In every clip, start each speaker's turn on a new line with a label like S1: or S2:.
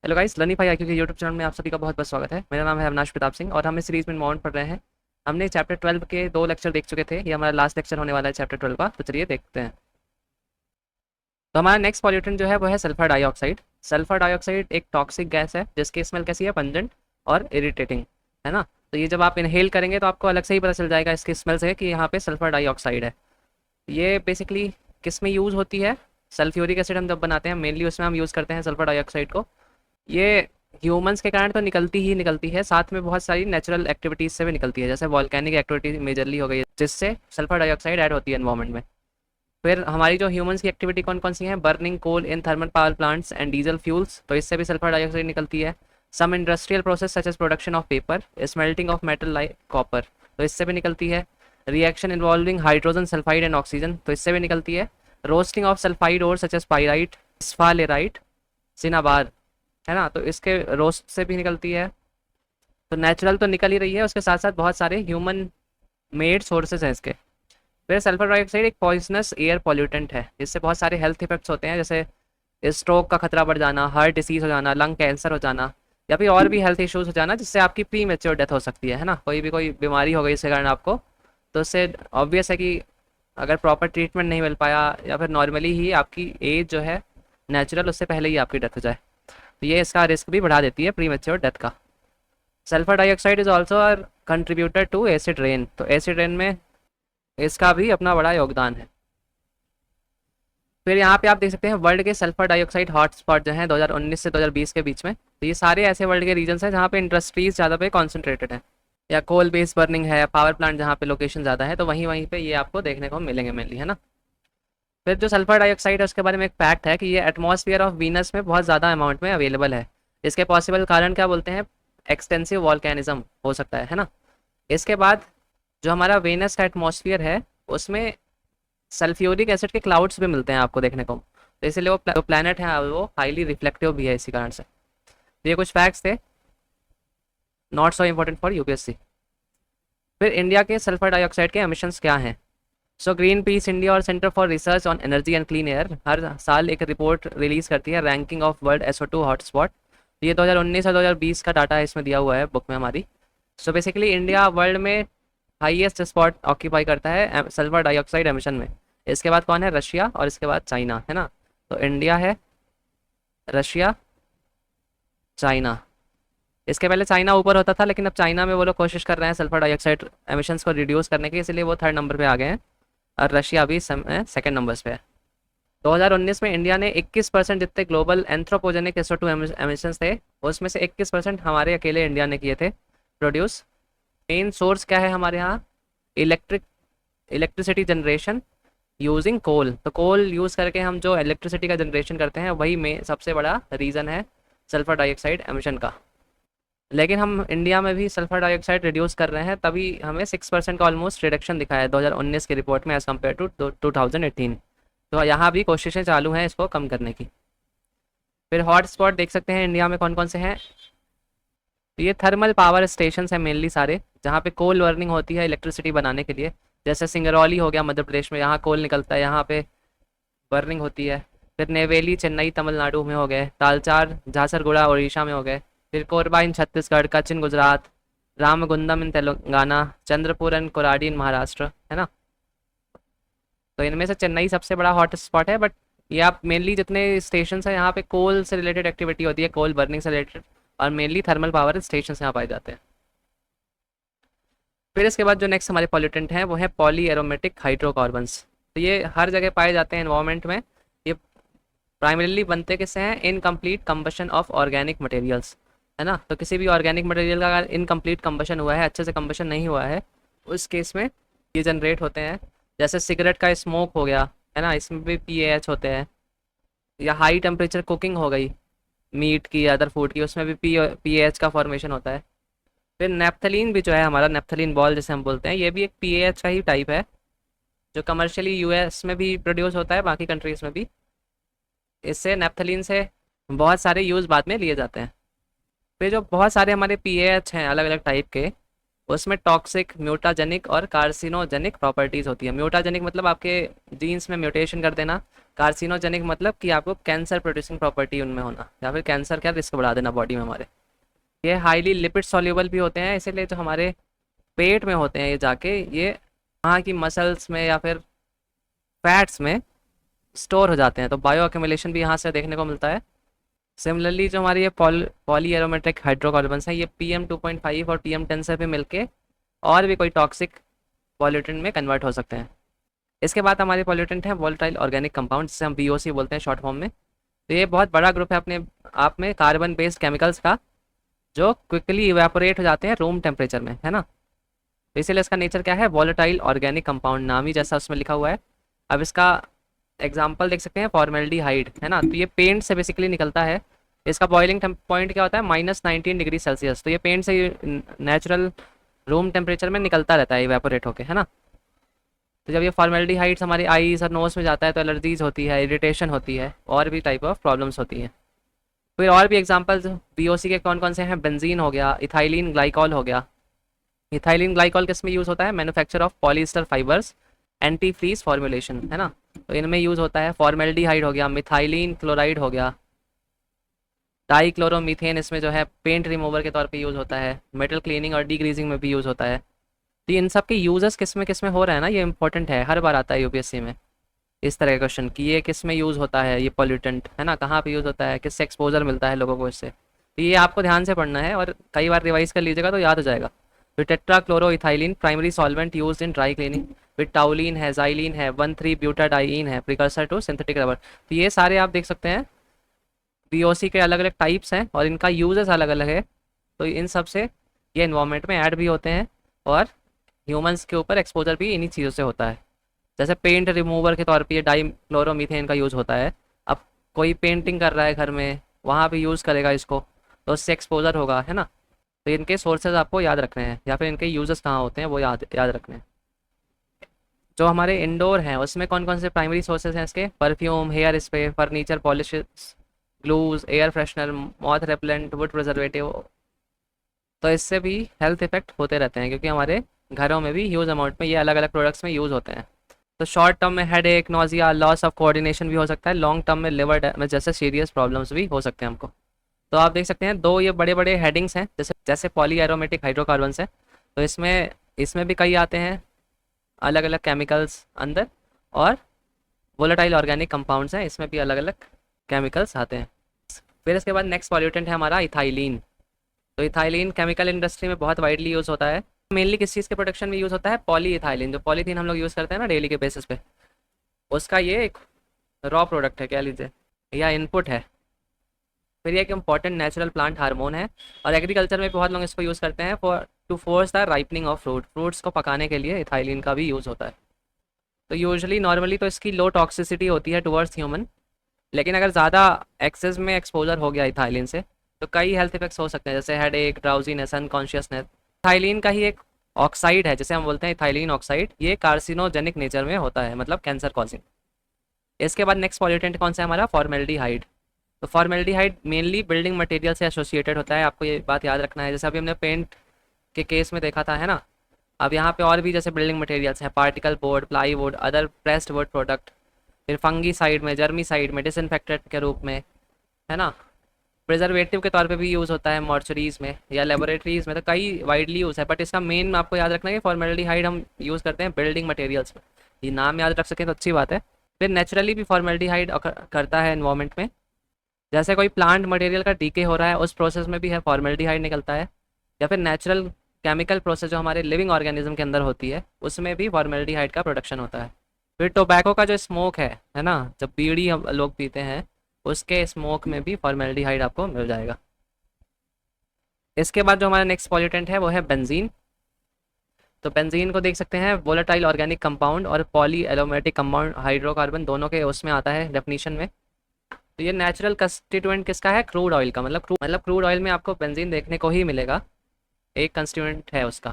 S1: Hello guys, learning IQ के YouTube channel में आप सभी का बहुत बहुत स्वागत है। मेरा नाम है अविनाश प्रताप सिंह और हम इस सीरीज में इन्वॉल्व पढ़ रहे हैं। हमने चैप्टर 12 के 2 लेक्चर देख चुके थे। ये हमारा लास्ट लेक्चर होने वाला है चैप्टर 12 का, तो चलिए देखते हैं। तो हमारा नेक्स्ट पॉल्यूटेंट जो है वो है सल्फर डाइऑक्साइड। सल्फर डाइऑक्साइड एक टॉक्सिक गैस है जिसकी स्मेल कैसी है, पंजेंट और इरिटेटिंग, है ना। तो ये जब आप इनहेल करेंगे तो आपको अलग से ही पता चल जाएगा इसकी स्मेल से कि यहाँ पे सल्फर डाइऑक्साइड है। ये बेसिकली किस में यूज़ होती है? सल्फ्यूरिक एसिड हम जब बनाते हैं मेनली उसमें हम यूज़ करते हैं सल्फर डाइऑक्साइड को। ये ह्यूमंस के कारण तो निकलती ही निकलती है, साथ में बहुत सारी नेचुरल एक्टिविटीज़ से भी निकलती है, जैसे वॉल्केनिक एक्टिविटी मेजरली हो गई जिससे सल्फर डाइऑक्साइड ऐड होती है एनवायरनमेंट में। फिर हमारी जो ह्यूमंस की एक्टिविटी कौन कौन सी है, burning coal in thermal power plants and diesel fuels, तो इससे भी सल्फर डाइऑक्साइड निकलती है। Some industrial process such as production of paper, smelting of metal like copper, तो इससे भी निकलती है। Reaction involving hydrogen sulphide and oxygen, तो इससे भी निकलती है। रोस्टिंग ऑफ सल्फाइड और such as pyrite, sphalerite, cinnabar, है ना, तो इसके रोस्ट से भी निकलती है। तो नेचुरल तो निकल ही रही है, उसके साथ साथ बहुत सारे ह्यूमन मेड सोर्सेज हैं इसके। फिर सल्फर डाइऑक्साइड एक पॉइजनस एयर पॉल्यूटेंट है, इससे बहुत सारे हेल्थ इफेक्ट्स होते हैं, जैसे स्ट्रोक का खतरा बढ़ जाना, हार्ट डिसीज हो जाना, लंग कैंसर हो जाना, या फिर और भी हेल्थ इश्यूज हो जाना जिससे आपकी प्री मेच्योर डेथ हो सकती है ना। कोई बीमारी हो गई इसके कारण आपको, तो उससे ऑब्वियस है कि अगर प्रॉपर ट्रीटमेंट नहीं मिल पाया या फिर नॉर्मली ही आपकी एज जो है नेचुरल उससे पहले ही आपकी डेथ हो जाए, तो ये इसका रिस्क भी बढ़ा देती है प्री मेच्योर डेथ का। Sulphur dioxide is also are contributor to acid rain, तो एसिड रेन में इसका भी अपना बड़ा योगदान है। फिर यहाँ पे आप देख सकते हैं वर्ल्ड के सल्फर डाइऑक्साइड हॉटस्पॉट जो हैं 2019 से 2020 के बीच में, तो ये सारे ऐसे वर्ल्ड के रीजन्स हैं जहाँ पे इंडस्ट्रीज ज़्यादा पे कॉन्सेंट्रेटेड है, या कोल बेस्ड बर्निंग है, या पावर प्लांट जहाँ पे लोकेशन ज़्यादा है, तो वहीं वहीं पे ये आपको देखने को मिलेंगे मेनली, है ना। फिर जो सल्फर डाइऑक्साइड है उसके बारे में एक फैक्ट है कि ये एटमॉस्फेयर ऑफ वीनस में बहुत ज़्यादा अमाउंट में अवेलेबल है। इसके पॉसिबल कारण क्या बोलते हैं, एक्सटेंसिव वॉल्केनिज्म हो सकता है ना। इसके बाद जो हमारा वेनस का एटमॉस्फेयर है उसमें सल्फ्यूरिक एसिड के क्लाउड्स भी मिलते हैं आपको देखने को, तो इसलिए वो जो प्लानट है वो हाईली रिफ्लेक्टिव भी है इसी कारण से। तो ये कुछ फैक्ट्स थे, not so important for UPSC. फिर इंडिया के सल्फर डाइऑक्साइड के एमिशंस क्या हैं। सो ग्रीन पीस इंडिया और Centre for Research on Energy and Clean Air हर साल एक रिपोर्ट रिलीज करती है, ranking of world SO2 hotspot. ये 2019 और 2020 का डाटा है, इसमें दिया हुआ है बुक में हमारी। सो बेसिकली इंडिया वर्ल्ड में हाईएस्ट स्पॉट ऑक्यूपाई करता है सल्फर डाइऑक्साइड एमिशन में। इसके बाद कौन है, रशिया, और इसके बाद चाइना, है ना। तो इंडिया है, रशिया, चाइना। इसके पहले चाइना ऊपर होता था, लेकिन अब चाइना में वो लोग कोशिश कर रहे हैं सल्फर डाइऑक्साइड एमिशंस को रिड्यूस करने की, इसलिए वो 3rd नंबर पे आ गए हैं, और रशिया भी 2nd नंबर्स पे है। 2019 में इंडिया ने 21% जितने ग्लोबल एंथ्रोपोजेनिक SO2 एमिशंस थे उसमें से 21% हमारे अकेले इंडिया ने किए थे प्रोड्यूस। मेन सोर्स क्या है हमारे यहाँ, इलेक्ट्रिसिटी जनरेशन यूजिंग कोल, तो कोल यूज़ करके हम जो इलेक्ट्रिसिटी का जनरेशन करते हैं वही में सबसे बड़ा रीज़न है सल्फर डाइऑक्साइड एमिशन का। लेकिन हम इंडिया में भी सल्फर डाइऑक्साइड रिड्यूस कर रहे हैं, तभी हमें 6% का ऑलमोस्ट रिडक्शन दिखाया है 2019 की रिपोर्ट में एज़ कम्पेयर टू 2018। तो यहाँ भी कोशिशें चालू हैं इसको कम करने की। फिर हॉट स्पॉट देख सकते हैं इंडिया में कौन कौन से हैं। तो ये थर्मल पावर स्टेशन हैं मेनली सारे, जहाँ पे कोल बर्निंग होती है इलेक्ट्रिसिटी बनाने के लिए, जैसे सिंगरौली हो गया मध्य प्रदेश में, यहाँ कोल निकलता है, यहाँ पे बर्निंग होती है। फिर नेवेली चेन्नई तमिलनाडु में हो गए, तालचार झारसुगुड़ा उड़ीसा में हो गए, फिर कोरबा इन छत्तीसगढ़, कच्छ इन गुजरात, रामगुंडम इन तेलंगाना, चंद्रपुर इन कोराडी इन महाराष्ट्र, है ना। तो इनमें से चेन्नई सबसे बड़ा हॉट स्पॉट है, बट ये आप मेनली जितने स्टेशन हैं यहाँ पे कोल से रिलेटेड एक्टिविटी होती है, कोल बर्निंग से रिलेटेड, और मेनली थर्मल पावर स्टेशन यहाँ पाए जाते हैं। फिर इसके बाद जो नेक्स्ट हमारे पॉल्यूटेंट हैं वो है पॉली एरोमेटिक हाइड्रोकार्बन्स। तो ये हर जगह पाए जाते हैं एनवायरमेंट में। ये प्राइमरीली बनते किससे हैं, incomplete combustion of organic materials, है ना। तो किसी भी ऑर्गेनिक मटेरियल का अगर इनकम्प्लीट कंबशन हुआ है, अच्छे से कंबशन नहीं हुआ है, उस केस में ये जनरेट होते हैं। जैसे सिगरेट का स्मोक हो गया, है ना, इसमें भी PAH होते हैं, या हाई टेम्परेचर कुकिंग हो गई मीट की अदर फूड की, उसमें भी PAH का फॉर्मेशन होता है। फिर नेप्थलीन भी जो है हमारा, नेप्थलीन बॉल जिसे हम बोलते हैं, ये भी एक PAH का ही टाइप है, जो कमर्शियली US में भी प्रोड्यूस होता है, बाकी कंट्रीज़ में भी। इससे नेप्थलीन से बहुत सारे यूज़ बाद में लिए जाते हैं। फिर जो बहुत सारे हमारे PAH हैं अलग अलग टाइप के, उसमें टॉक्सिक, म्यूटाजेनिक और कार्सिनोजेनिक प्रॉपर्टीज़ होती है। म्यूटाजेनिक मतलब आपके जीन्स में म्यूटेशन कर देना, कार्सिनोजेनिक मतलब कि आपको कैंसर प्रोड्यूसिंग प्रॉपर्टी उनमें होना, या फिर कैंसर का रिस्क बढ़ा देना बॉडी में हमारे। ये हाईली लिपिड सॉल्युबल भी होते हैं, इसीलिए जो हमारे पेट में होते हैं ये जाके ये वहाँ की मसल्स में या फिर फैट्स में स्टोर हो जाते हैं, तो बायो अक्यूमुलेशन भी यहाँ से देखने को मिलता है। सिमिलरली जो हमारी ये पॉली एरोमेटिक हाइड्रोकार्बन्स हैं, ये PM2.5 और PM10 से भी मिलके और भी कोई टॉक्सिक पॉल्यूटेंट में कन्वर्ट हो सकते हैं। इसके बाद हमारे पॉल्यूटेंट हैं वोलेटाइल ऑर्गेनिक कंपाउंड, जिसे हम BOC बोलते हैं शॉर्ट फॉर्म में। तो ये बहुत बड़ा ग्रुप है अपने आप में कार्बन बेस्ड केमिकल्स का, जो क्विकली इवेपोरेट हो जाते हैं रूम टेम्परेचर में, है ना। तो इसीलिए इसका नेचर क्या है, वोलेटाइल ऑर्गेनिक कंपाउंड, नाम ही जैसा उसमें लिखा हुआ है। अब इसका एग्जाम्पल देख सकते हैं फॉर्मेल्डिहाइड, है ना। तो ये पेंट से बेसिकली निकलता है। इसका बॉइलिंग पॉइंट क्या होता है, -19 डिग्री सेल्सियस। तो ये पेंट से नेचुरल रूम टेम्परेचर में निकलता रहता है इवेपोरेट होके, है ना। तो जब ये फॉर्मेल्डिहाइड्स हमारी आईज और नोज में जाता है तो एलर्जीज होती है, इरिटेशन होती है, और भी टाइप ऑफ प्रॉब्लम्स होती हैं। फिर और भी एग्जांपल्स BOC के कौन कौन से हैं, बेंजीन हो गया, इथाइलिन ग्लाइकॉल हो गया। इथाइलिन ग्लाइकॉल किस में यूज़ होता है, manufacture of polyester fibres, antifreeze formulation, है ना। तो इनमें यूज़ होता है। फॉर्मेल्डिहाइड हो गया, मिथाइलिन क्लोराइड हो गया, डाइक्लोरोमीथेन इसमें जो है पेंट रिमूवर के तौर पे यूज़ होता है, मेटल क्लीनिंग और डीग्रीजिंग में भी यूज़ होता है। तो इन सब के यूजेस किस में हो रहा है ना, ये इंपॉर्टेंट है, हर बार आता है UPSC में इस तरह का क्वेश्चन कि ये किस में यूज़ होता है, ये पॉल्यूटेंट, है ना, कहाँ पे यूज़ होता है, किससे एक्सपोजर मिलता है लोगों को इससे। तो ये आपको ध्यान से पढ़ना है और कई बार रिवाइज कर लीजिएगा तो याद हो जाएगा। फिर tetrachloroethylene primary solvent use in dry cleaning. फिर टाउलिन है, जाइलिन है, 1,3-ब्यूटाडाइइन है, प्रिकर्सर टू सिंथेटिक रबर। तो ये सारे आप देख सकते हैं BOC के अलग अलग टाइप्स हैं और इनका यूजेस अलग अलग है। तो इन सब से ये इन्वायरमेंट में ऐड भी होते हैं और ह्यूमंस के ऊपर एक्सपोजर भी इन्हीं चीज़ों से होता है। जैसे पेंट रिमूवर के तौर पे ये डाइक्लोरोमीथेन का यूज़ होता है। अब कोई पेंटिंग कर रहा है घर में, वहाँ पे यूज़ करेगा इसको, तो उससे एक्सपोजर होगा, है ना। तो इनके सोर्सेज आपको याद रखने हैं या फिर इनके यूजेस कहाँ होते हैं वो याद याद रखने हैं। जो हमारे इंडोर हैं उसमें कौन कौन से प्राइमरी सोर्सेज हैं इसके, perfume, hair spray, furniture polishes, glues, air freshener, moth repellent, wood preservative. तो इससे भी हेल्थ इफेक्ट होते रहते हैं क्योंकि हमारे घरों में भी ह्यूज अमाउंट में ये अलग अलग प्रोडक्ट्स में यूज़ होते हैं। तो शॉर्ट टर्म में हेड एक, नोजिया, लॉस ऑफ कोऑर्डिनेशन भी हो सकता है। लॉन्ग टर्म में लिवर डैमेज जैसे सीरियस प्रॉब्लम्स भी हो सकते हैं हमको। तो आप देख सकते हैं दो ये बड़े बड़े हेडिंग्स हैं, जैसे जैसे पॉली एरोमेटिक हाइड्रोकार्बन्स हैं, तो इसमें इसमें भी कई आते हैं अलग अलग केमिकल्स अंदर, और वोलेटाइल ऑर्गेनिक कंपाउंड्स हैं, इसमें भी अलग अलग केमिकल्स आते हैं। फिर इसके बाद नेक्स्ट पॉल्यूटेंट है हमारा इथाइलिन। तो इथाइलिन केमिकल इंडस्ट्री में बहुत वाइडली यूज़ होता है। मेनली किस चीज़ के प्रोडक्शन में यूज़ होता है, पॉली इथाइलिन। जो पॉलीथीन हम लोग यूज़ करते हैं ना डेली के बेसिस पे, उसका ये एक रॉ प्रोडक्ट है कह लीजिए, या इनपुट है। फिर ये एक इंपॉर्टेंट नेचुरल प्लांट हार्मोन है और एग्रीकल्चर में बहुत लोग इसको यूज़ करते हैं for to force the ripening of fruits को पकाने के लिए इथाइलिन का भी यूज़ होता है। तो यूजुअली नॉर्मली तो इसकी लो टॉक्सिसिटी होती है टुवर्ड्स ह्यूमन, लेकिन अगर ज़्यादा एक्सेस में एक्सपोजर हो गया इथाइलिन से तो कई हेल्थ इफेक्ट्स हो सकते हैं, जैसे हेड एक, ड्राउजीनेस, अनकॉन्शियसनेस। इथाइलिन का ही एक ऑक्साइड है जिसे हम बोलते हैं इथाइलिन ऑक्साइड, ये कार्सिनोजेनिक नेचर में होता है, मतलब कैंसर कॉजिंग। इसके बाद नेक्स्ट पॉल्यूटेंट कौन सा है हमारा, फॉर्मेल्डिहाइड। तो फॉर्मेल्डिहाइड मेनली बिल्डिंग मटेरियल से एसोसिएटेड होता है, आपको ये बात याद रखना है। जैसे अभी हमने पेंट के केस में देखा था, है ना। अब यहाँ पे और भी जैसे बिल्डिंग मटेरियल्स हैं, particle board, plywood, other pressed would product. फिर फंगी साइड में, जर्मी साइड में, डिसइंफेक्टेंट के रूप में, है ना। प्रिजर्वेटिव के तौर पे भी यूज़ होता है मॉर्चरीज में या लेबोरेटरीज में, तो कई वाइडली यूज़ है। बट इसका मेन आपको याद रखना है कि फॉर्मेल्डिहाइड हम यूज़ करते हैं बिल्डिंग मटेरियल्स में। ये नाम याद रख सकें तो अच्छी बात है। फिर नेचुरली भी फॉर्मेल्डिहाइड करता है एनवायरनमेंट में, जैसे कोई प्लांट मटेरियल का डीके हो रहा है उस प्रोसेस में भी है फॉर्मेल्डिहाइड निकलता है, या फिर नेचुरल केमिकल प्रोसेस जो हमारे लिविंग ऑर्गेनिज्म के अंदर होती है उसमें भी फॉर्मेल्डिहाइड का प्रोडक्शन होता है। फिर टोबैको का जो स्मोक है ना, जब बीड़ी हम लोग पीते हैं उसके स्मोक में भी फॉर्मेल्डिहाइड आपको मिल जाएगा। इसके बाद जो हमारा नेक्स्ट पॉल्यूटेंट है वो है बेंजीन। तो बेंजीन को देख सकते हैं वोलेटाइल ऑर्गेनिक कंपाउंड और पॉली एरोमेटिक कंपाउंड हाइड्रोकार्बन दोनों के उसमें आता है डेफिनेशन में। तो ये नेचुरल कंस्टिट्यूएंट किसका है, क्रूड ऑयल का, मतलब क्रूड ऑयल में आपको बेंजीन देखने को ही मिलेगा, एक कंस्टिट्यूएंट है उसका।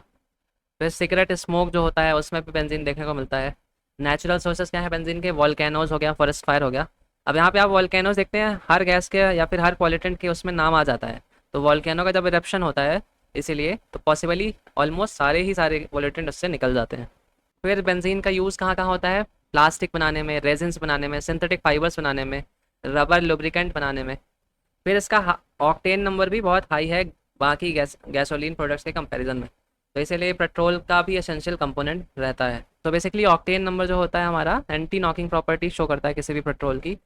S1: फिर सिगरेट स्मोक जो होता है उसमें भी बेंजीन देखने को मिलता है। नेचुरल सोर्सेज क्या है बेंजीन के, वॉल्केनोज हो गया, फॉरेस्ट फायर हो गया। अब यहाँ पे आप वॉल्केनोज देखते हैं, हर गैस के या फिर हर पॉल्यूटेंट के उसमें नाम आ जाता है। तो वॉल्केनो का जब इरप्शन होता है इसीलिए तो पॉसिबली ऑलमोस्ट सारे पोल्यूटेंट उससे निकल जाते हैं। फिर बेंजीन का यूज़ कहाँ कहाँ होता है? प्लास्टिक बनाने में, रेजिन्स बनाने में, सिंथेटिक फाइबर्स बनाने में, रबर लुब्रिकेंट बनाने में। फिर इसका ऑक्टेन नंबर भी बहुत हाई है बाकी गैसोलीन प्रोडक्ट्स के कंपैरिजन में, तो इसीलिए पेट्रोल का भी एसेंशियल कंपोनेंट रहता है। तो बेसिकली ऑक्टेन नंबर जो होता है हमारा एंटी नॉकिंग प्रॉपर्टी शो करता है किसी भी पेट्रोल की।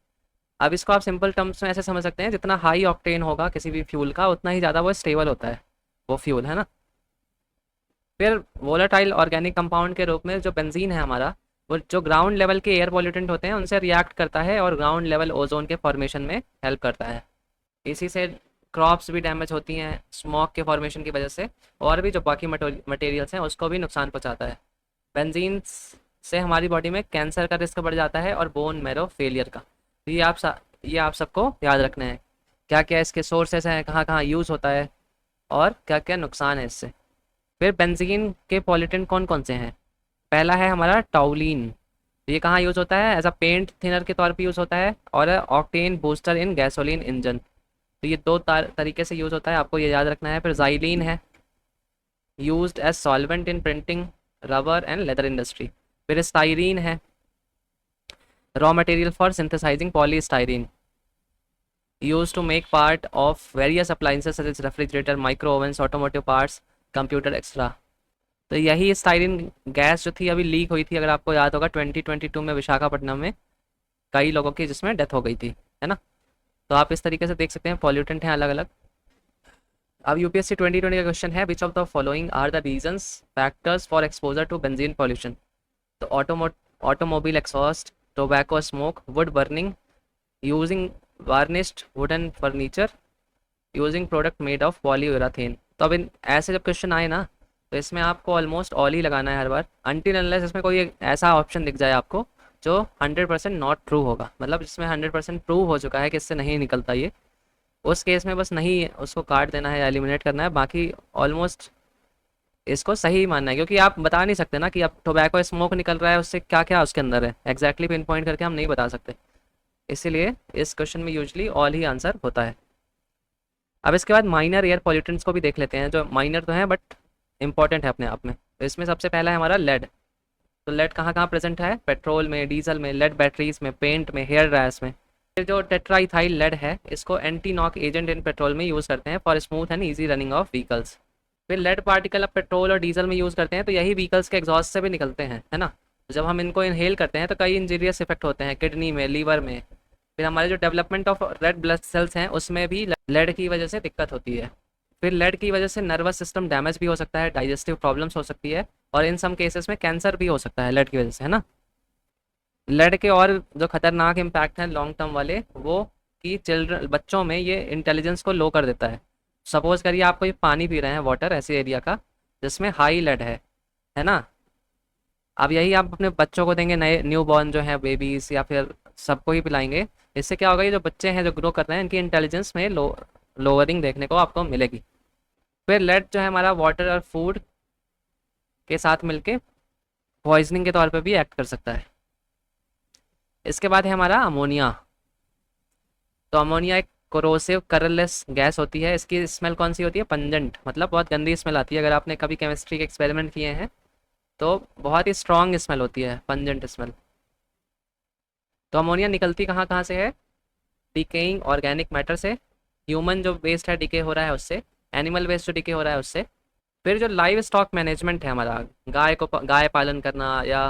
S1: अब इसको आप सिंपल टर्म्स में ऐसे समझ सकते हैं, जितना हाई ऑक्टेन होगा किसी भी फ्यूल का उतना ही ज़्यादा वो स्टेबल होता है वो फ्यूल, है ना। फिर वोलेटाइल ऑर्गेनिक कंपाउंड के रूप में जो बेंजीन है हमारा, वो जो ग्राउंड लेवल के एयर पॉल्यूटेंट होते हैं उनसे रिएक्ट करता है और ग्राउंड लेवल ओजोन के फॉर्मेशन में हेल्प करता है। इसी से क्रॉप्स भी डैमेज होती हैं स्मोक के फॉर्मेशन की वजह से, और भी जो बाकी मटेरियल्स हैं उसको भी नुकसान पहुंचाता है। बेंजीन से हमारी बॉडी में कैंसर का रिस्क बढ़ जाता है और बोन मैरो फेलियर का। तो ये आप सबको याद रखना है, क्या क्या इसके सोर्सेस हैं, कहाँ कहाँ यूज़ होता है और क्या क्या नुकसान है इससे। फिर बेंजीन के पॉल्यूटेंट कौन कौन से हैं? पहला है हमारा टॉलुइन। ये कहाँ यूज़ होता है? एज अ पेंट थिनर के तौर पे यूज़ होता है और ऑक्टेन बूस्टर इन गैसोलीन इंजन। तो ये दो तरीके से यूज़ होता है, आपको ये याद रखना है। फिर ज़ाइलीन है, used as solvent in printing, rubber and leather industry. फिर स्टाइरीन है, raw material for synthesising polystyrene, use to make part of various appliances such as refrigerator, micro ovens, automotive parts, computer extra. तो यही styrene gas जो थी अभी leak हुई थी, अगर आपको याद होगा 2022 में विशाखापट्टनम में कई लोगों की जिसमें डेथ हो गई थी, है ना। तो आप इस तरीके से देख सकते हैं पॉल्यूटेंट हैं अलग अलग। अब यूपीएससी 2020 का क्वेश्चन है, which of the following are the reasons factors for exposure to benzene pollution? तो automobile exhaust, tobacco smoke, wood burning, using varnished wooden furniture, using product made of polyurethane. तो अब इन ऐसे जब क्वेश्चन आए ना, तो इसमें आपको ऑलमोस्ट ऑल ही लगाना है हर बार, अनटिल अनलेस इसमें कोई एक ऐसा ऑप्शन दिख जाए आपको जो 100% नॉट ट्रू होगा, मतलब जिसमें 100% प्रूव हो चुका है कि इससे नहीं निकलता ये, उस केस में बस नहीं उसको काट देना है या एलिमिनेट करना है। बाकी ऑलमोस्ट इसको सही मानना है, क्योंकि आप बता नहीं सकते ना कि अब टोबैको स्मोक निकल रहा है उससे क्या क्या उसके अंदर है, एग्जैक्टली पिन पॉइंट करके हम नहीं बता सकते। इसीलिए इस क्वेश्चन में यूजली ऑल ही आंसर होता है। अब इसके बाद माइनर एयर पॉल्यूटेंट्स को भी देख लेते हैं, जो माइनर तो हैं बट इंपॉर्टेंट है अपने आप में। तो इसमें सबसे पहला है हमारा लेड। तो लेड कहाँ कहाँ प्रेजेंट है? पेट्रोल में, डीजल में, लेड बैटरीज में, पेंट में, हेयर ड्रायर्स में। फिर जो टेट्राइथाइल लेड है, इसको anti knock agent in petrol में यूज़ करते हैं for smooth and easy running of vehicles. फिर लेड पार्टिकल अब पेट्रोल और डीजल में यूज़ करते हैं, तो यही व्हीकल्स के एग्जॉस्ट से भी निकलते हैं, है ना। जब हम इनको इनहेल करते हैं तो कई इंजीरियस इफेक्ट होते हैं किडनी में, लीवर में। फिर हमारे जो development of red blood cells हैं उसमें भी लेड की वजह से दिक्कत होती है। फिर लेड की वजह से नर्वस सिस्टम डैमेज भी हो सकता है, डाइजेस्टिव प्रॉब्लम्स हो सकती है, और इन सम केसेस में कैंसर भी हो सकता है लेड की वजह से, है ना। लेड के और जो खतरनाक इम्पैक्ट हैं लॉन्ग टर्म वाले, वो कि चिल्ड्रन बच्चों में ये इंटेलिजेंस को लो कर देता है। सपोज करिए आप कोई पानी पी रहे हैं, वाटर ऐसे एरिया का जिसमें हाई लेड है ना। अब यही आप अपने बच्चों को देंगे, नए न्यू बॉर्न जो है बेबीज, या फिर सबको ही पिलाएंगे, इससे क्या होगा, ये जो बच्चे हैं जो ग्रो कर रहे हैं इनकी इंटेलिजेंस में लोअरिंग देखने को आपको मिलेगी। फिर लेड जो है हमारा वाटर और फूड के साथ मिलके पॉइजनिंग के तौर पे भी एक्ट कर सकता है। इसके बाद है हमारा अमोनिया। तो अमोनिया एक कोरोसिव कलरलेस गैस होती है। इसकी स्मेल कौन सी होती है? पंजेंट, मतलब बहुत गंदी स्मेल आती है। अगर आपने कभी केमिस्ट्री के एक्सपेरिमेंट किए हैं तो बहुत ही स्ट्रॉन्ग स्मेल होती है, पंजेंट स्मेल। तो अमोनिया निकलती कहाँ कहाँ से है? डिकेइंग ऑर्गेनिक मैटर से, ह्यूमन जो वेस्ट है डिके हो रहा है उससे, एनिमल वेस्ट जो डिके हो रहा है उससे। फिर जो लाइव स्टॉक मैनेजमेंट है हमारा, गाय पालन करना या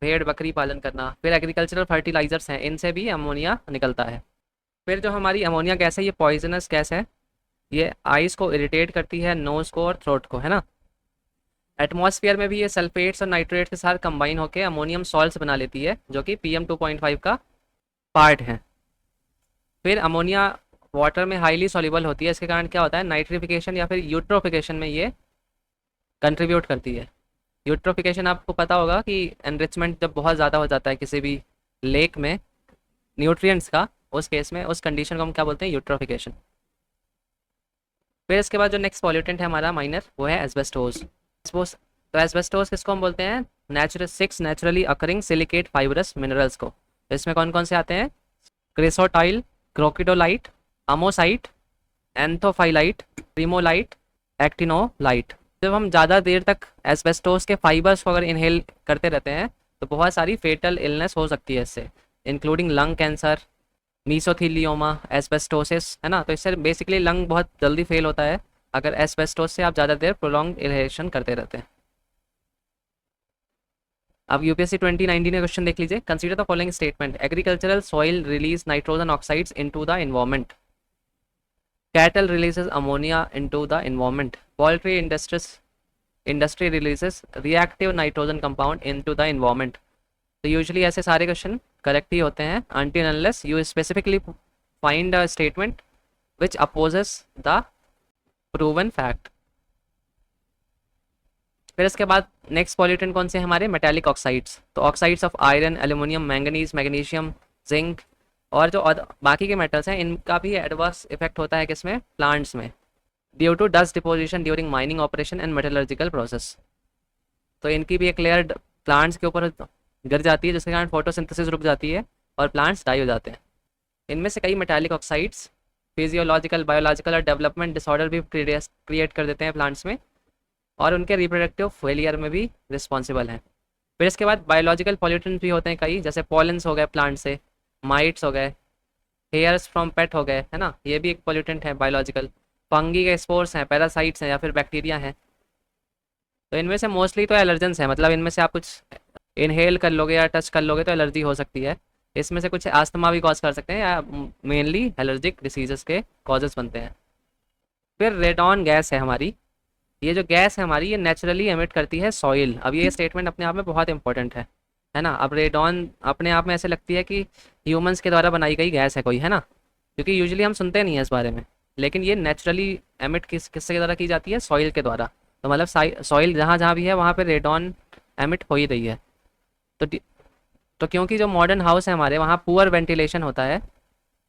S1: भेड़ बकरी पालन करना, फिर एग्रीकल्चरल फर्टिलाइजर्स हैं, इनसे भी अमोनिया निकलता है। फिर जो हमारी अमोनिया गैस है ये पॉइजनस गैस है, ये आइस को इरिटेट करती है, नोज को और थ्रोट को, है ना। एटमॉस्फेयर में भी ये सल्फेट्स और नाइट्रेट के साथ कंबाइन होकर अमोनियम सॉल्ट्स बना लेती है, जो कि PM2.5 का पार्ट है। फिर अमोनिया वाटर में हाईली सॉल्युबल होती है, इसके कारण क्या होता है, नाइट्रिफिकेशन या फिर यूट्रोफिकेशन में ये कंट्रीब्यूट करती है। यूट्रोफिकेशन आपको पता होगा कि एनरिचमेंट जब बहुत ज़्यादा हो जाता है किसी भी लेक में न्यूट्रिएंट्स का, उस केस में उस कंडीशन को हम क्या बोलते हैं, यूट्रोफिकेशन। फिर इसके बाद जो नेक्स्ट पॉल्यूटेंट है हमारा माइनर, वो है एस्बेस्टोस। तो एस्बेस्टोस किसको हम बोलते हैं? Naturally occurring silicate fibrous minerals को। तो इसमें कौन कौन से आते हैं? क्रेसोटाइल, क्रोकिडोलाइट, अमोसाइट, एंथोफाइलाइट, प्रीमोलाइट, एक्टिनोलाइट। जब हम ज़्यादा देर तक एस्बेस्टोस के फाइबर्स को अगर इनहेल करते रहते हैं तो बहुत सारी फेटल इलनेस हो सकती है इससे, इंक्लूडिंग लंग कैंसर, मीसोथीलियोमा, एस्बेस्टोसिस, है ना। तो इससे बेसिकली लंग बहुत जल्दी फेल होता है अगर एस्बेस्टोस से आप ज़्यादा देर प्रोलॉन्ग इनहेलेशन करते रहते हैं। अब यूपीएससी 2019 का क्वेश्चन देख लीजिए। Consider the following statement, agricultural soil release nitrogen oxides into the environment, cattle releases ammonia into the environment, poultry industry releases reactive nitrogen compound into the environment। तो usually ऐसे सारे क्वेश्चन करेक्ट ही होते हैं until unless you specifically find a statement which opposes the proven fact। फिर इसके बाद next pollutant कौन से हैं हमारे, मेटालिक ऑक्साइड्स। तो oxides of iron, aluminium, manganese, magnesium, zinc और जो बाकी के मेटल्स हैं इनका भी एडवर्स इफेक्ट होता है किसमें, प्लांट्स में, due to dust deposition during mining operation and metallurgical process. तो इनकी भी एक लेयर प्लांट्स के ऊपर गिर जाती है जिसके कारण फोटोसिंथेसिस रुक जाती है और प्लांट्स डाई हो जाते हैं। इनमें से कई मेटालिक ऑक्साइड्स फिजियोलॉजिकल, बायोलॉजिकल और डेवलपमेंट डिसऑर्डर भी क्रिएट कर देते हैं प्लांट्स में और उनके रिप्रोडक्टिव फेलियर में भी रिस्पॉन्सिबल हैं। फिर इसके बाद बायोलॉजिकल पॉल्यूटेंट्स भी होते हैं कई, जैसे पॉलेंस हो गए प्लांट से, माइट्स हो गए, हेयर्स फ्रॉम पेट हो गए, है ना, ये भी एक पॉल्यूटेंट है बायोलॉजिकल। फंगी के स्पोर्स हैं, पैरासाइट्स हैं या फिर बैक्टीरिया हैं। तो इनमें से मोस्टली तो एलर्जेंस हैं, मतलब इनमें से आप कुछ इनहेल कर लोगे या टच कर लोगे तो एलर्जी हो सकती है। इसमें से कुछ आस्थमा भी कॉज कर सकते हैं या मेनली एलर्जिक डिसीजेस के कॉजेस बनते हैं। फिर रेडॉन गैस है हमारी, ये जो गैस है हमारी ये नेचुरली एमिट करती है सॉइल। अब ये स्टेटमेंट अपने आप में बहुत इंपॉर्टेंट है ना। अब रेडॉन अपने आप में ऐसे लगती है कि ह्यूमंस के द्वारा बनाई गई गैस है कोई, है ना, क्योंकि यूजुअली हम सुनते नहीं हैं इस बारे में, लेकिन ये नेचुरली एमिट किसके द्वारा की जाती है, सॉइल के द्वारा। तो मतलब सॉइल जहाँ जहाँ भी है वहाँ पे रेडॉन एमिट हो ही रही है। तो तो क्योंकि जो मॉडर्न हाउस है हमारे वहाँ पुअर वेंटिलेशन होता है,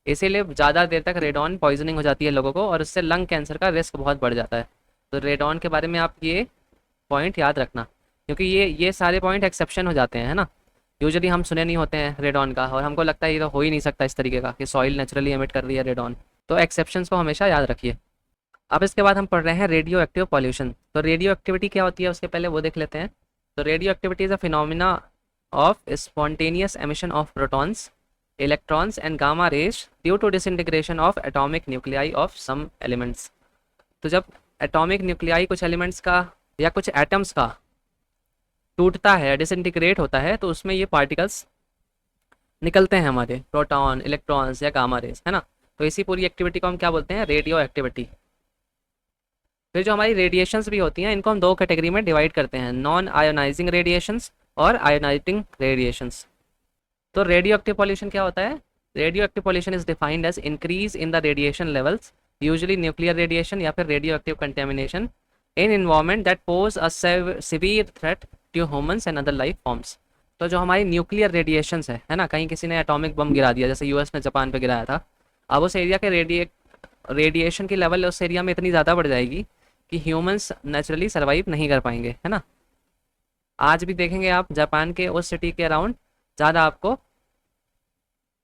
S1: इसीलिए ज़्यादा देर तक रेडॉन पॉइजनिंग हो जाती है लोगों को और उससे लंग कैंसर का रिस्क बहुत बढ़ जाता है। तो रेडॉन के बारे में आप ये पॉइंट याद रखना, क्योंकि ये सारे पॉइंट एक्सेप्शन हो जाते हैं, है ना। यूजुअली हम सुने नहीं होते हैं रेडॉन का और हमको लगता है ये तो हो ही नहीं सकता इस तरीके का कि सॉइल नेचुरली एमिट कर रही है रेडॉन। तो एक्सेप्शंस को हमेशा याद रखिए। अब इसके बाद हम पढ़ रहे हैं रेडियो एक्टिव पॉल्यूशन। तो रेडियो एक्टिविटी क्या होती है उसके पहले वो देख लेते हैं। तो radioactivity is a phenomena of spontaneous emission of protons, electrons and gamma rays due to disintegration of atomic nuclei of some elements. तो जब एटॉमिक न्यूक्लियाई कुछ एलिमेंट्स का या कुछ एटम्स का टूटता है, डिसइंटीग्रेट होता है, तो उसमें ये पार्टिकल्स निकलते हैं हमारे, प्रोटॉन, इलेक्ट्रॉन्स या गामा रेज, है ना। तो इसी पूरी एक्टिविटी को हम क्या बोलते हैं, रेडियो एक्टिविटी। फिर जो हमारी रेडिएशंस भी होती हैं इनको हम दो कैटेगरी में डिवाइड करते हैं, नॉन आयोनाइजिंग रेडिएशंस और आयोनाइजिंग रेडिएशंस। तो रेडियो एक्टिव पॉल्यूशन क्या होता है, radioactive pollution is defined as increase in the radiation levels, usually nuclear radiation या फिर radioactive contamination in environment that pose a severe threat to humans and other life forms. तो जो हमारी nuclear radiations है ना, कहीं किसी ने एटॉमिक बम गिरा दिया, जैसे यूएस ने जापान पे गिराया था, अब उस एरिया के रेडिएशन की लेवल उस एरिया में इतनी ज़्यादा बढ़ जाएगी कि ह्यूमंस नेचुरली सर्वाइव नहीं कर पाएंगे, है ना। आज भी देखेंगे आप जापान के उस सिटी के अराउंड ज़्यादा आपको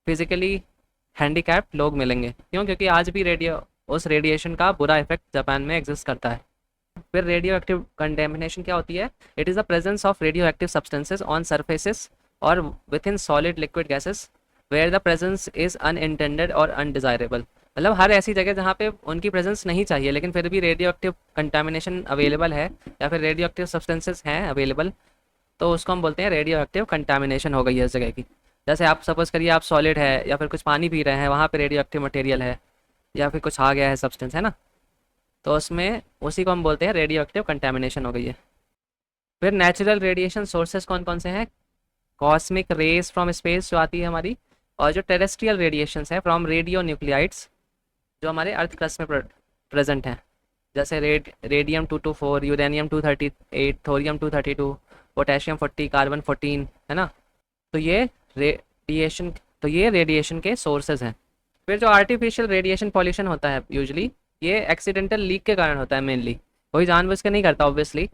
S1: फिजिकली हैंडीकैप्ड लोग मिलेंगे। क्यों, क्योंकि आज भी उस रेडिएशन का बुरा इफेक्ट जापान में एग्जिस्ट करता है। फिर रेडियो एक्टिव कंटेमिनेशन क्या होती है, it is the presence of radioactive substances on surfaces और within solid liquid gases where the presence is unintended और अनडिजायरेबल। मतलब हर ऐसी जगह जहाँ पे उनकी प्रेजेंस नहीं चाहिए लेकिन फिर भी रेडियो एक्टिव कंटेमिनेशन अवेलेबल है या फिर रेडियो एक्टिव सब्सटेंसेज हैं अवेलेबल, तो उसको हम बोलते हैं रेडियो एक्टिव कंटेमिनेशन हो गई है इस जगह की। जैसे आप सपोज करिए आप सॉलिड है या फिर कुछ पानी पी रहे हैं, वहाँ पे रेडियो एक्टिव मटेरियल है या फिर कुछ आ गया है सब्सटेंस, है ना, तो उसमें उसी को हम बोलते हैं रेडियो एक्टिव कंटेमिनेशन हो गई है। फिर नेचुरल रेडिएशन सोर्सेज कौन कौन से हैं, कॉस्मिक रेज फ्रॉम स्पेस जो आती है हमारी, और जो टेरेस्ट्रियल रेडिएशंस है फ्रॉम रेडियो न्यूक्लियाइड्स जो हमारे अर्थ क्रस्ट में प्रेजेंट हैं, जैसे radium 224, uranium 238, thorium 232, potassium 40, carbon 14, है ना। तो ये रेडिएशन के सोर्सेज हैं। फिर जो आर्टिफिशियल रेडिएशन पॉल्यूशन होता है यूजुअली ये एक्सीडेंटल लीक के कारण होता है, मेनली कोई जानबूझ के नहीं करता ऑब्वियसली।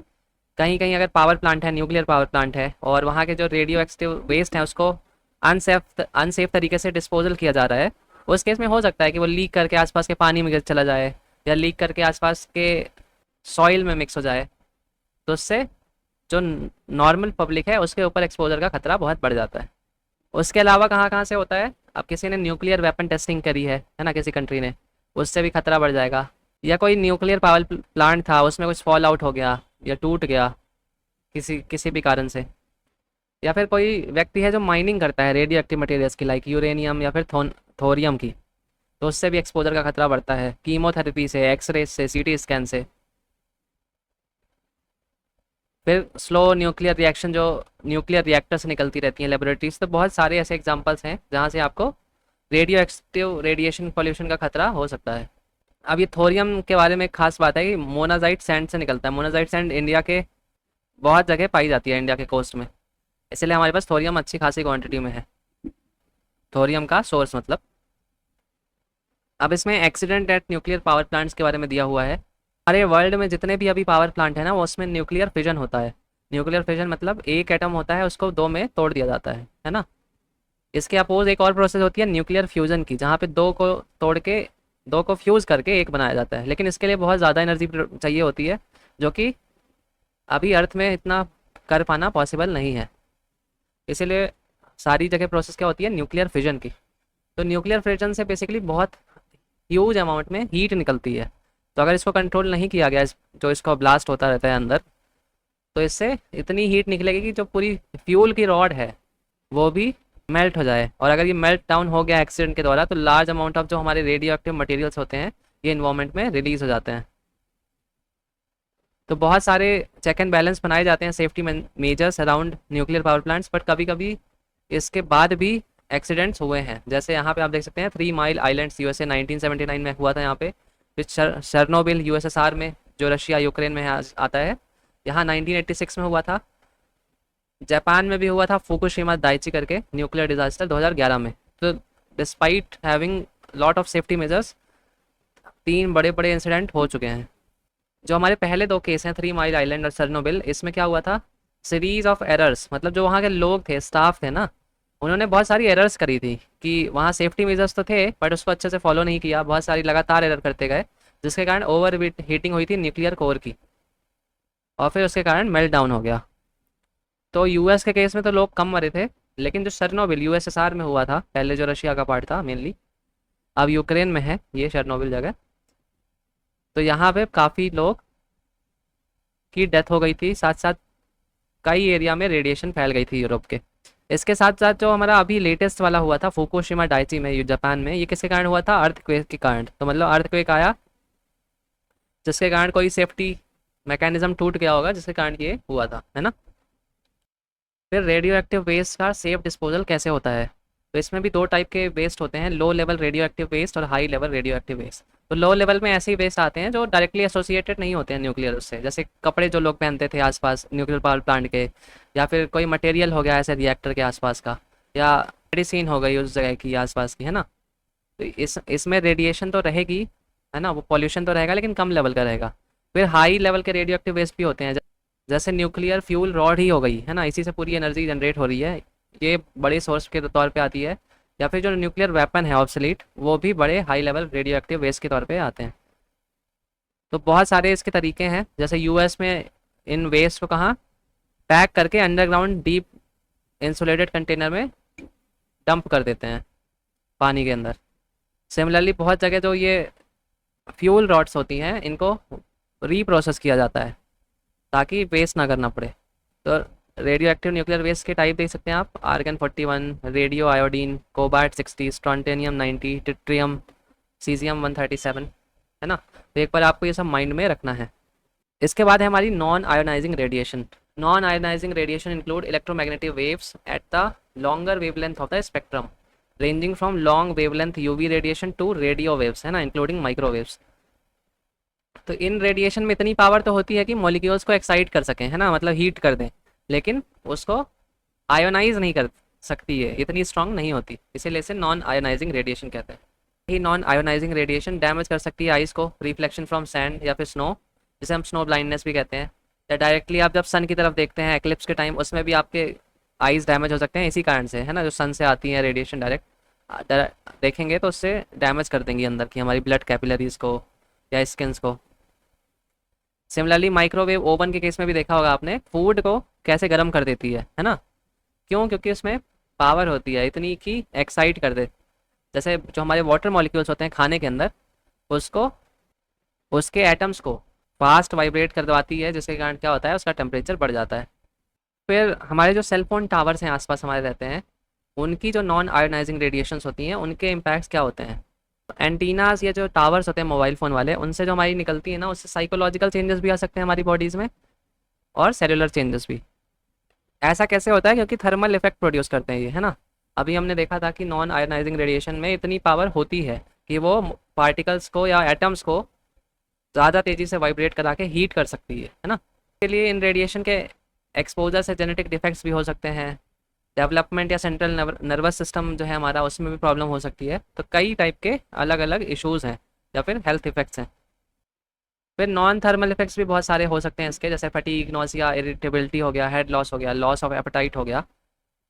S1: कहीं कहीं अगर पावर प्लांट है, न्यूक्लियर पावर प्लांट है और वहाँ के जो रेडियो एक्टिव वेस्ट हैं उसको अनसेफ तरीके से डिस्पोजल किया जा रहा है, उस केस में हो सकता है कि वो लीक करके आसपास के पानी में चला जाए या लीक करके आसपास के सॉइल में मिक्स हो जाए, तो उससे जो नॉर्मल पब्लिक है उसके ऊपर एक्सपोजर का खतरा बहुत बढ़ जाता है। उसके अलावा कहाँ कहाँ से होता है, अब किसी ने न्यूक्लियर वेपन टेस्टिंग करी है ना, किसी कंट्री ने, उससे भी खतरा बढ़ जाएगा। या कोई न्यूक्लियर पावर प्लांट था, उसमें कुछ फॉल आउट हो गया या टूट गया किसी किसी भी कारण से, या फिर कोई व्यक्ति है जो माइनिंग करता है रेडियो एक्टिव मटेरियल्स की, लाइक यूरेनियम या फिर थोरियम की, तो उससे भी एक्सपोजर का खतरा बढ़ता है। कीमोथेरेपी से, एक्सरे से, सीटी स्कैन से। फिर स्लो न्यूक्लियर रिएक्शन जो न्यूक्लियर रिएक्टर से निकलती रहती हैं लेबोरेटरीज, तो बहुत सारे ऐसे एग्जांपल्स हैं जहाँ से आपको रेडियो एक्टिव रेडिएशन पॉल्यूशन का खतरा हो सकता है। अब ये थोरियम के बारे में एक खास बात है कि मोनाजाइट सैंड से निकलता है। मोनाजाइट सैंड इंडिया के बहुत जगह पाई जाती है, इंडिया के कोस्ट में, इसलिए हमारे पास थोरियम अच्छी खासी क्वांटिटी में है, थोरियम का सोर्स मतलब। अब इसमें accident at nuclear power plants के बारे में दिया हुआ है। हमारे वर्ल्ड में जितने भी अभी पावर प्लांट है ना, वो उसमें न्यूक्लियर फिजन होता है। न्यूक्लियर फिजन मतलब एक एटम होता है, उसको दो में तोड़ दिया जाता है ना। इसके अपोज एक और प्रोसेस होती है न्यूक्लियर फ्यूजन की, जहाँ पे दो को तोड़ के, दो को फ्यूज़ करके एक बनाया जाता है, लेकिन इसके लिए बहुत ज़्यादा एनर्जी चाहिए होती है, जो कि अभी अर्थ में इतना कर पाना पॉसिबल नहीं है। इसीलिए सारी जगह प्रोसेस क्या होती है, न्यूक्लियर फिजन की। तो न्यूक्लियर फिजन से बेसिकली बहुत ह्यूज अमाउंट में हीट निकलती है। तो अगर इसको कंट्रोल नहीं किया गया, जो इसका ब्लास्ट होता रहता है अंदर, तो इससे इतनी हीट निकलेगी कि जो पूरी फ्यूल की रॉड है वो भी मेल्ट हो जाए। और अगर ये मेल्ट डाउन हो गया एक्सीडेंट के द्वारा, तो लार्ज अमाउंट ऑफ जो हमारे रेडियो एक्टिव मटेरियल्स होते हैं ये इन्वायरमेंट में रिलीज हो जाते हैं। तो बहुत सारे चेक एंड बैलेंस बनाए जाते हैं, safety measures around nuclear power plants, but कभी कभी इसके बाद भी एक्सीडेंट्स हुए हैं। जैसे यहाँ पे आप देख सकते हैं 3 माइल आइलैंड्स यूएसए 1979 में हुआ था यहाँ पे। फिर शर्नोबिल यूएसएसआर में, जो रशिया यूक्रेन में आता है, यहाँ 1986 में हुआ था। जापान में भी हुआ था फुकुशिमा दाइची करके न्यूक्लियर डिजास्टर 2011 में। तो despite having lot of safety measures, 3 बड़े बड़े इंसिडेंट हो चुके हैं। जो हमारे पहले 2 केस हैं, 3 माइल आइलैंड और सर्नोबिल, इसमें क्या हुआ था, सीरीज ऑफ एरर्स, मतलब जो वहाँ के लोग थे, स्टाफ थे ना, उन्होंने बहुत सारी एरर्स करी थी कि वहाँ सेफ्टी मेजर्स तो थे बट उसको अच्छे से फॉलो नहीं किया, बहुत सारी लगातार एरर करते गए, जिसके कारण ओवर हीटिंग हुई थी न्यूक्लियर कोर की, और फिर उसके कारण मेल्ट डाउन हो गया। तो यूएस के केस में तो लोग कम मरे थे, लेकिन जो शर्नोबिल यूएसएसआर में हुआ था पहले, जो रशिया का पार्ट था मेनली, अब यूक्रेन में है ये शर्नोबिल जगह, तो यहाँ पे काफ़ी लोग की डेथ हो गई थी। साथ साथ कई एरिया में रेडिएशन फैल गई थी यूरोप के। इसके साथ साथ जो हमारा अभी लेटेस्ट वाला हुआ था फुकुशिमा डाइची में जापान में, ये किसके कारण हुआ था, अर्थक्वेक के कारण। तो मतलब अर्थक्वेक आया जिसके कारण कोई सेफ्टी मैकेनिज्म टूट गया होगा, जिसके कारण ये हुआ था, है ना। फिर रेडियो एक्टिव वेस्ट का सेफ डिस्पोजल कैसे होता है, तो इसमें भी 2 टाइप के वेस्ट होते हैं, low level radioactive waste और high level radioactive waste. तो लो लेवल में ऐसे ही वेस्ट आते हैं जो डायरेक्टली एसोसिएटेड नहीं होते हैं न्यूक्लियर उससे, जैसे कपड़े जो लोग पहनते थे आसपास न्यूक्लियर पावर प्लांट के, या फिर कोई मटेरियल हो गया ऐसे रिएक्टर के आसपास का, या मेडिसिन हो गई उस जगह की आसपास की, है ना। तो इसमें रेडिएशन तो रहेगी, है ना, वो पॉल्यूशन तो रहेगा लेकिन कम लेवल का रहेगा। फिर हाई लेवल के रेडियो एक्टिव वेस्ट भी होते हैं, जैसे न्यूक्लियर फ्यूल रॉड ही हो गई, है ना, इसी से पूरी एनर्जी जनरेट हो रही है, ये बड़े सोर्स के तौर पे आती है। या फिर जो न्यूक्लियर वेपन है ऑब्सोलीट, वो भी बड़े high level radioactive waste के तौर पे आते हैं। तो बहुत सारे इसके तरीके हैं, जैसे यूएस में इन वेस्ट को कहाँ पैक करके अंडरग्राउंड डीप इंसुलेटेड कंटेनर में डंप कर देते हैं पानी के अंदर। सिमिलरली बहुत जगह जो ये फ्यूल रॉड्स होती हैं, इनको रीप्रोसेस किया जाता है ताकि वेस्ट ना करना पड़े। तो रेडियो एक्टिव न्यूक्लियर वेस्ट के टाइप देख सकते हैं आप, argon 41, radioiodine, cobalt 60, strontium 90, tritium, caesium 137, है ना। तो एक बार आपको ये सब माइंड में रखना है। इसके बाद है हमारी non ionising radiation. Non ionising radiation include electromagnetic waves at the longer wavelength of the spectrum, ranging from long wavelength UV radiation to radio waves, है ना, इंक्लूडिंग माइक्रोवेव्स। तो इन रेडिएशन में इतनी पावर तो होती है कि मॉलिक्यूल्स को एक्साइट कर सकें, है ना, मतलब हीट कर दें, लेकिन उसको आयोनाइज नहीं कर सकती है, इतनी स्ट्रांग नहीं होती, इसीलिए इसे नॉन आयोनाइजिंग रेडिएशन कहते हैं। ही नॉन आयोनाइजिंग रेडिएशन डैमेज कर सकती है आइस को, रिफ्लेक्शन फ्रॉम सैंड या फिर स्नो, जिसे हम स्नो ब्लाइंडनेस भी कहते हैं। या डायरेक्टली आप जब सन की तरफ देखते हैं एक्लिप्स के टाइम, उसमें भी आपके आइज डैमेज हो सकते हैं इसी कारण से, है ना, जो सन से आती है रेडिएशन डायरेक्ट देखेंगे तो उससे डैमेज कर देंगी अंदर की हमारी ब्लड कैपिलरीज को या स्किन्स को। सिमिलरली माइक्रोवेव ओवन के केस में भी देखा होगा आपने, फूड को कैसे गर्म कर देती है ना। क्यों? क्योंकि उसमें पावर होती है इतनी कि एक्साइट कर दे। जैसे जो हमारे वाटर मॉलिक्यूल्स होते हैं खाने के अंदर, उसको उसके एटम्स को फास्ट वाइब्रेट कर दवाती है, जिसके कारण क्या होता है, उसका टेम्परेचर बढ़ जाता है। फिर हमारे जो सेलफोन टावर्स हैं आसपास हमारे रहते हैं, उनकी जो नॉन आयोनाइजिंग रेडिएशंस होती हैं, उनके इम्पैक्ट्स क्या होते हैं। एंटीनास या जो टावर्स होते हैं मोबाइल फ़ोन वाले, उनसे जो हमारी निकलती है ना, उससे साइकोलॉजिकल चेंजेस भी आ सकते हैं हमारी बॉडीज़ में, और सेलुलर चेंजेस भी। ऐसा कैसे होता है? क्योंकि थर्मल इफेक्ट प्रोड्यूस करते हैं ये, है ना। अभी हमने देखा था कि नॉन आयोनाइजिंग रेडिएशन में इतनी पावर होती है कि वो पार्टिकल्स को या एटम्स को ज़्यादा तेज़ी से वाइब्रेट करा के हीट कर सकती है ना। इसके लिए इन रेडिएशन के एक्सपोजर से जेनेटिक डिफेक्ट्स भी हो सकते हैं, डेवलपमेंट या सेंट्रल नर्वस सिस्टम जो है हमारा, उसमें भी प्रॉब्लम हो सकती है। तो कई टाइप के अलग अलग इश्यूज़ हैं या फिर हेल्थ इफेक्ट्स हैं। फिर नॉन थर्मल इफेक्ट्स भी बहुत सारे हो सकते हैं इसके, जैसे फटीग, नोसिया, इरिटेबिलिटी हो गया, हेड लॉस हो गया, लॉस ऑफ एपेटाइट हो गया।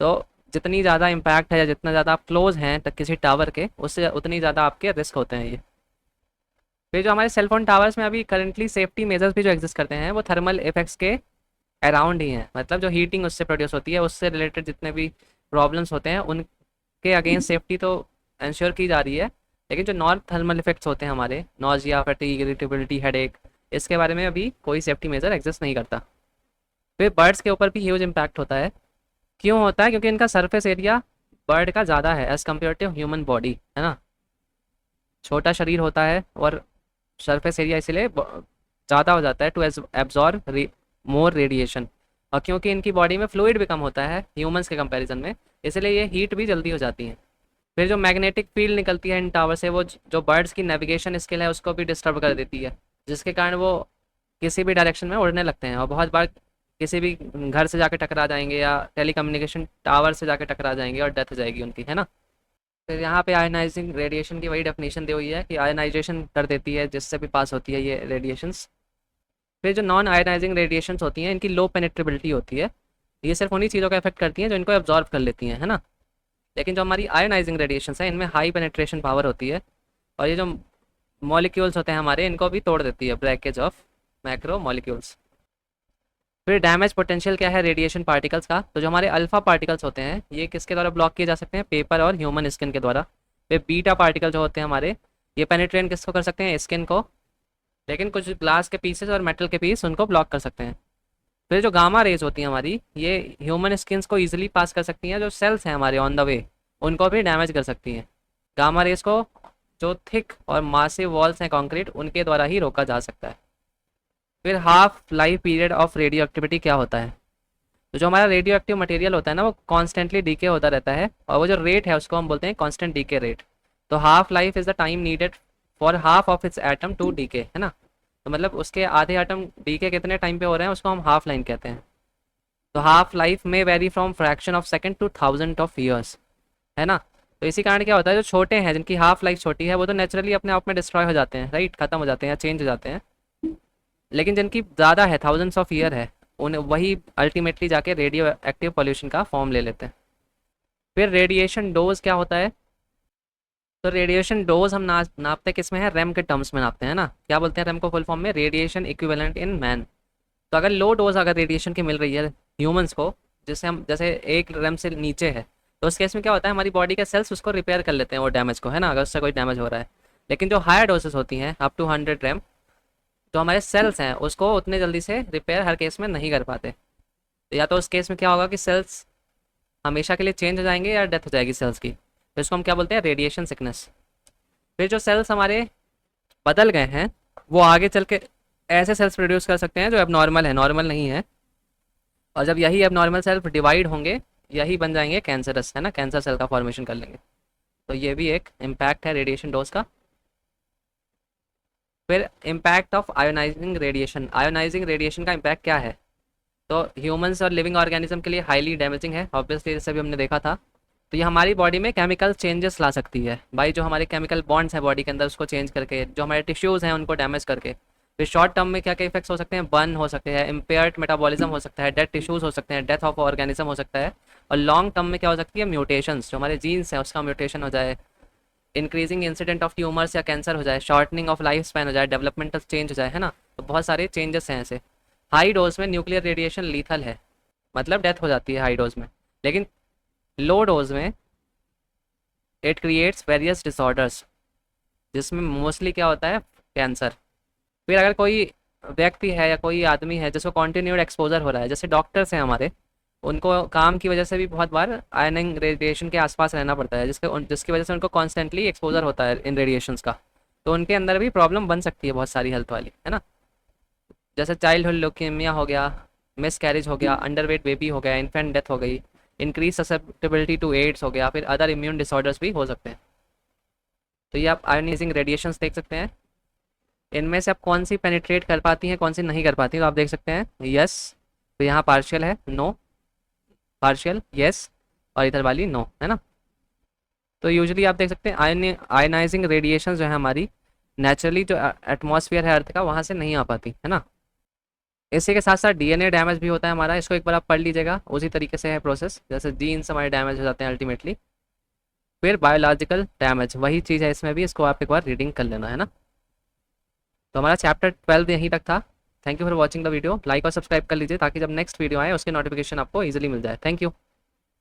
S1: तो जितनी ज़्यादा इम्पैक्ट है या जितना ज़्यादा आप क्लोज हैं तक किसी टावर के, उससे उतनी ज़्यादा आपके रिस्क होते हैं ये। फिर जो हमारे सेलफोन टावर्स में अभी करंटली सेफ्टी मेजर्स भी जो एग्जिस्ट करते हैं, वो थर्मल इफेक्ट्स के अराउंड ही हैं। मतलब जो हीटिंग उससे प्रोड्यूस होती है, उससे रिलेटेड जितने भी प्रॉब्लम्स होते हैं, उनके अगेंस्ट सेफ्टी तो इंश्योर की जा रही है। लेकिन जो नॉन थर्मल इफेक्ट्स होते हैं हमारे, नॉजिया, फटीग, इरिटेबिलिटी, हेडेक, इसके बारे में अभी कोई सेफ्टी मेजर एग्जिस्ट नहीं करता। फिर बर्ड्स के ऊपर भी ह्यूज इम्पैक्ट होता है। क्यों होता है? क्योंकि इनका सरफेस एरिया बर्ड का ज़्यादा है as compare to human body, है ना। छोटा शरीर होता है और सरफेस एरिया इसलिए ज़्यादा हो जाता है टू एब्जॉर्ब मोर रेडिएशन। और क्योंकि इनकी बॉडी में फ्लूइड भी कम होता है ह्यूमंस के कंपैरिजन में, इसलिए ये हीट भी जल्दी हो जाती है। फिर जो मैग्नेटिक फील्ड निकलती है इन टावर से, वो जो बर्ड्स की नेविगेशन स्किल है उसको भी डिस्टर्ब कर देती है, जिसके कारण वो किसी भी डायरेक्शन में उड़ने लगते हैं और बहुत बार किसी भी घर से जाके टकरा जाएंगे या टेलीकम्युनिकेशन टावर से जाके टकरा जाएंगे और डेथ हो जाएगी उनकी, है ना। फिर यहाँ पे आयनाइजिंग रेडिएशन की वही डेफिनेशन दी हुई है कि आयनाइजेशन कर देती है, जिससे भी पास होती है ये रेडिएशंस। फिर जो नॉन आयनाइजिंग रेडिएशंस होती हैं, इनकी लो पेनिट्रेबिलिटी होती है। ये सिर्फ उन्हीं चीज़ों का इफेक्ट करती हैं जो इनको एब्जॉर्व कर लेती हैं, है ना। लेकिन जो हमारी आयनाइजिंग रेडिएशंस हैं, इनमें हाई पेनिट्रेशन पावर होती है, और ये जो मॉलिक्यूल्स होते हैं हमारे, इनको भी तोड़ देती है, ब्रेकेज ऑफ मैक्रो मॉलिक्यूल्स। फिर डैमेज पोटेंशियल क्या है रेडिएशन पार्टिकल्स का? तो जो हमारे अल्फा पार्टिकल्स होते हैं, ये किसके द्वारा ब्लॉक किए जा सकते हैं? पेपर और ह्यूमन स्किन के द्वारा। फिर बीटा पार्टिकल जो होते हैं हमारे, ये पेनिट्रेट किसको कर सकते हैं? स्किन को। लेकिन कुछ ग्लास के पीसेस और मेटल के पीस उनको ब्लॉक कर सकते हैं। फिर जो गामा रेज होती हैं हमारी, ये ह्यूमन स्किन्स को ईजिली पास कर सकती हैं, जो सेल्स हैं हमारे ऑन द वे, उनको भी डैमेज कर सकती हैं। गामा रेज को जो थिक और मासिव वॉल्स हैं कंक्रीट, उनके द्वारा ही रोका जा सकता है। फिर half life period of radio activity क्या होता है? तो जो हमारा रेडियो एक्टिव मटेरियल होता है ना, वो कॉन्स्टेंटली डीके होता रहता है, और वो जो रेट है उसको हम बोलते हैं कॉन्स्टेंट डीके रेट। तो half life is the time needed for half of its atom to decay, है ना। तो मतलब उसके आधे एटम डीके कितने टाइम पे हो रहे हैं, उसको हम हाफ लाइन कहते हैं। तो हाफ लाइफ में very from fraction of second two thousand of years, है ना। तो इसी कारण क्या होता है, जो छोटे हैं, जिनकी हाफ लाइफ छोटी है, वो तो नेचुरली अपने आप में डिस्ट्रॉय हो जाते हैं, राइट, खत्म हो जाते हैं या चेंज हो जाते हैं। लेकिन जिनकी ज़्यादा है, थाउजेंड्स ऑफ ईयर है, उन्हें वही अल्टीमेटली जाके रेडियो एक्टिव पॉल्यूशन का फॉर्म ले लेते हैं। फिर रेडिएशन डोज क्या होता है? तो रेडिएशन डोज हम नापते किस में है? रैम के टर्म्स में नापते हैं ना। क्या बोलते हैं रैम को फुल फॉर्म में? Radiation equivalent in man. तो अगर लो डोज अगर रेडिएशन की मिल रही है ह्यूमंस को, जिससे हम जैसे 1 रैम से नीचे है, तो उस केस में क्या होता है, हमारी बॉडी के सेल्स उसको रिपेयर कर लेते हैं वो डैमेज को, है ना, अगर उससे कोई डैमेज हो रहा है। लेकिन जो हायर डोजेस होती हैं अप टू 100 रैम, तो हमारे सेल्स हैं उसको उतने जल्दी से रिपेयर हर केस में नहीं कर पाते। तो या तो उस केस में क्या होगा कि सेल्स हमेशा के लिए चेंज हो जाएंगे या डेथ हो जाएगी सेल्स की। तो इसको हम क्या बोलते हैं? Radiation sickness. फिर जो सेल्स हमारे बदल गए हैं, वो आगे चल के ऐसे सेल्स प्रोड्यूस कर सकते हैं जो अब नॉर्मल है, नॉर्मल नहीं है। और जब यही अब नॉर्मल सेल्स डिवाइड होंगे, यही बन जाएंगे कैंसरस, है ना, कैंसर सेल का फॉर्मेशन कर लेंगे। तो ये भी एक इम्पैक्ट है रेडिएशन डोज का। फिर impact of ionising radiation. Ionising radiation का इम्पैक्ट क्या है? तो ह्यूमंस और लिविंग ऑर्गेनिज्म के लिए हाईली डैमेजिंग है, ऑब्वियसली, जैसे भी हमने देखा था। तो ये हमारी बॉडी में केमिकल चेंजेस ला सकती है भाई, जो हमारे केमिकल बॉन्ड्स हैं बॉडी के अंदर, उसको चेंज करके, जो हमारे टिश्यूज़ हैं उनको डैमेज करके। फिर शॉर्ट टर्म में क्या क्या इफेक्ट्स हो सकते हैं? बर्न हो सकते हैं, इम्पेयर्ड मेटाबॉलिज्म हो सकता है, डेड टिश्यूज़ हो सकते हैं, डेथ ऑफ ऑर्गेनिज्म हो सकता है। और लॉन्ग टर्म में क्या हो सकती है? म्यूटेशंस, जो हमारे जीन्स हैं उसका म्यूटेशन हो जाए, इंक्रीजिंग इंसिडेंट ऑफ ट्यूमर्स या कैंसर हो जाए, शॉर्टनिंग ऑफ लाइफ स्पैन हो जाए, डेवलपमेंटल चेंज हो जाए, है ना। तो बहुत सारे चेंजेस हैं ऐसे। हाई डोज में न्यूक्लियर रेडिएशन लीथल है, मतलब डेथ हो जाती है हाई डोज में। लेकिन लो डोज में इट क्रिएट्स वेरियस डिसऑर्डर्स, जिसमें मोस्टली क्या होता है, कैंसर। फिर अगर कोई व्यक्ति है या कोई आदमी है जिसको कॉन्टिन्यूड एक्सपोजर हो रहा है, जैसे डॉक्टर्स हैं हमारे, उनको काम की वजह से भी बहुत बार आयनिंग रेडिएशन के आसपास रहना पड़ता है, जिसकी वजह से उनको कॉन्स्टेंटली एक्सपोजर होता है इन रेडिएशंस का। तो उनके अंदर भी प्रॉब्लम बन सकती है बहुत सारी हेल्थ वाली, है ना। जैसे चाइल्डहुड ल्यूकेमिया हो गया, मिस कैरेज हो गया, अंडरवेट बेबी हो गया, इन्फेंट डेथ हो गई, इंक्रीज ससेप्टेबिलिटी टू एड्स हो गया, फिर अदर इम्यून डिसऑर्डर्स भी हो सकते हैं। तो ये आप आयोनाइजिंग रेडिएशंस देख सकते हैं। इनमें से आप कौन सी पेनिट्रेट कर पाती हैं, कौन सी नहीं कर पाती, तो आप देख सकते हैं यस, तो यहाँ पार्शियल है, नो, पार्शियल, यस, और इधर वाली नो, है ना। तो यूजुअली आप देख सकते हैं आयनाइजिंग रेडिएशन जो है हमारी नेचुरली जो एटमॉस्फेयर है अर्थ का, वहाँ से नहीं आ पाती, है ना। इसी के साथ साथ डीएनए डैमेज भी होता है हमारा, इसको एक बार आप पढ़ लीजिएगा, उसी तरीके से है प्रोसेस, जैसे जीन्स हमारे डैमेज हो जाते हैं अल्टीमेटली। फिर बायोलॉजिकल डैमेज वही चीज़ है इसमें भी, इसको आप एक बार रीडिंग कर लेना, है ना। तो हमारा चैप्टर 12 यहीं तक था। Thank you for watching the video, like और सब्सक्राइब कर लीजिए ताकि जब नेक्स्ट वीडियो आए उसके नोटिफिकेशन आपको ईजिली मिल जाए। Thank you.